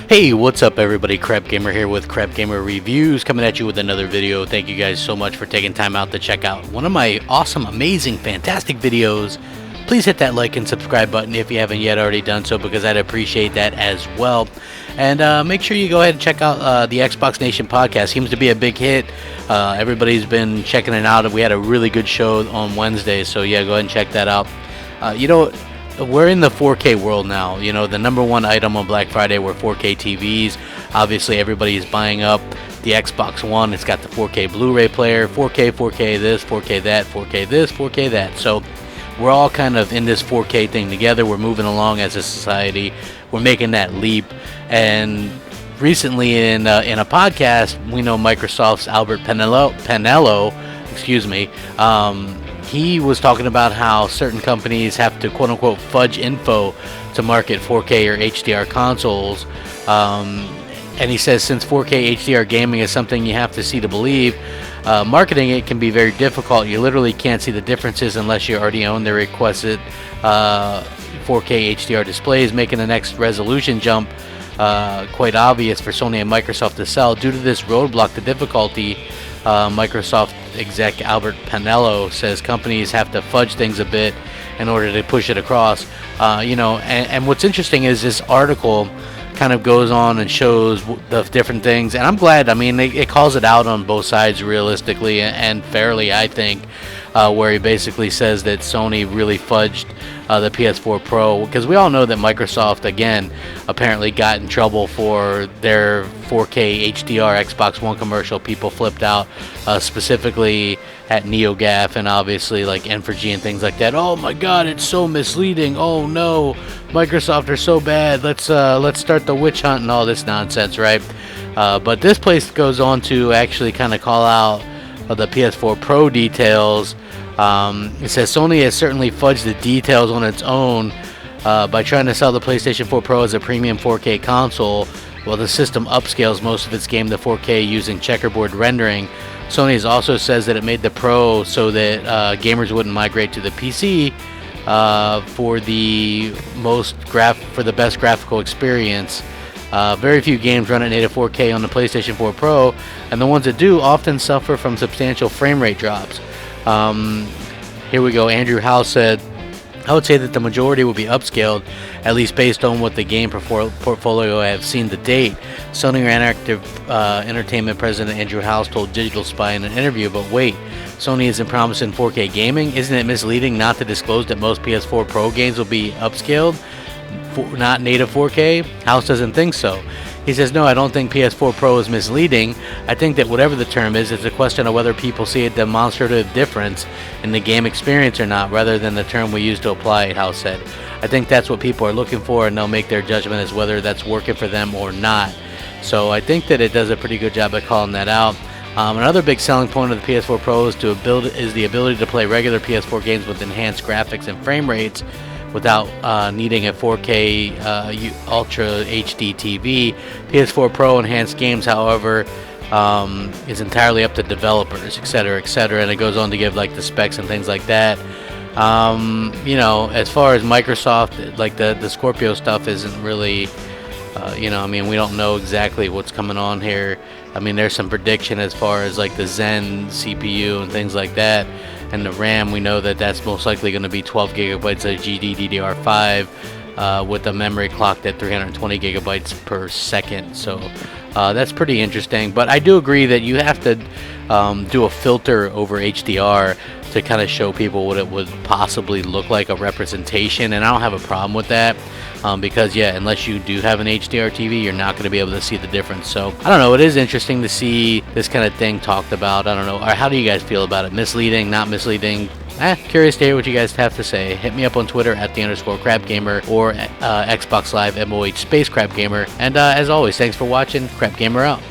Hey, what's up everybody? Crapgamer here with Crapgamer Reviews, coming at you with another video. Thank you guys so much for taking time out to check out one of my awesome, amazing, fantastic videos. Please hit that like and subscribe button if you haven't yet already done so, because I'd appreciate that as well. And make sure you go ahead and check out the Xbox Nation podcast. Seems to be a big hit. Everybody's been checking it out. We had a really good show on Wednesday, so yeah, go ahead and check that out. We're in the 4K world now. You know, the number one item on Black Friday were 4K TVs. Obviously, everybody is buying up the Xbox One. It's got the 4K Blu-ray player, 4K this, 4K that, 4K this, 4K that. So we're all kind of in this 4K thing together. We're moving along as a society. We're making that leap. And recently in a podcast, we know Microsoft's Albert Penello, he was talking about how certain companies have to quote-unquote fudge info to market 4K or HDR consoles. And he says since 4K HDR gaming is something you have to see to believe, marketing it can be very difficult. You literally can't see the differences unless you already own the requested 4K HDR displays, making the next resolution jump quite obvious for Sony and Microsoft to sell. Due to this roadblock, the difficulty, Microsoft exec Albert Penello says companies have to fudge things a bit in order to push it across. And what's interesting is this article kind of goes on and shows the different things, and I'm glad. I mean, it calls it out on both sides realistically and fairly, I think, where he basically says that Sony really fudged the PS4 Pro, because we all know that Microsoft, again, apparently got in trouble for their 4K HDR Xbox One commercial. People flipped out, specifically at NeoGAF and obviously like N4G and things like that. Oh my God, it's so misleading. Oh no, Microsoft are so bad. Let's start the witch hunt and all this nonsense, right? But this place goes on to actually kind of call out the PS4 Pro details. It says Sony has certainly fudged the details on its own by trying to sell the PlayStation 4 Pro as a premium 4K console, while the system upscales most of its game to 4K using checkerboard rendering. Sony also says that it made the Pro so that gamers wouldn't migrate to the PC for the best graphical experience. Very few games run at native 4K on the PlayStation 4 Pro, and the ones that do often suffer from substantial frame rate drops. Here we go. Andrew House said, I would say that the majority will be upscaled, at least based on what the game portfolio I have seen to date. Sony Interactive Entertainment President Andrew House told Digital Spy in an interview, but wait, Sony isn't promising 4K gaming? Isn't it misleading not to disclose that most PS4 Pro games will be upscaled, not native 4K? House doesn't think so. He says, no, I don't think PS4 Pro is misleading. I think that whatever the term is, it's a question of whether people see a demonstrative difference in the game experience or not, rather than the term we use to apply it, House said. I think that's what people are looking for, and they'll make their judgment as whether that's working for them or not. So I think that it does a pretty good job at calling that out. Another big selling point of the PS4 Pro is the ability to play regular PS4 games with enhanced graphics and frame rates without needing a 4K Ultra HD TV. PS4 Pro enhanced games, however, is entirely up to developers, etc., etc. And it goes on to give like the specs and things like that. As far as Microsoft, like the Scorpio stuff isn't really, we don't know exactly what's coming on here. I mean, there's some prediction as far as like the Zen CPU and things like that. And the RAM, we know that that's most likely going to be 12 gigabytes of GDDR5 with the memory clocked at 320 gigabytes per second. So that's pretty interesting. But I do agree that you have to do a filter over HDR to kind of show people what it would possibly look like, a representation. And I don't have a problem with that. Because unless you do have an HDR TV, you're not going to be able to see the difference. So I don't know, it is interesting to see this kind of thing talked about. I don't know, how do you guys feel about it? Misleading, not misleading? Curious to hear what you guys have to say. Hit me up on Twitter at @_Crapgamer or Xbox Live MOH Crapgamer. And as always, thanks for watching. Crapgamer out.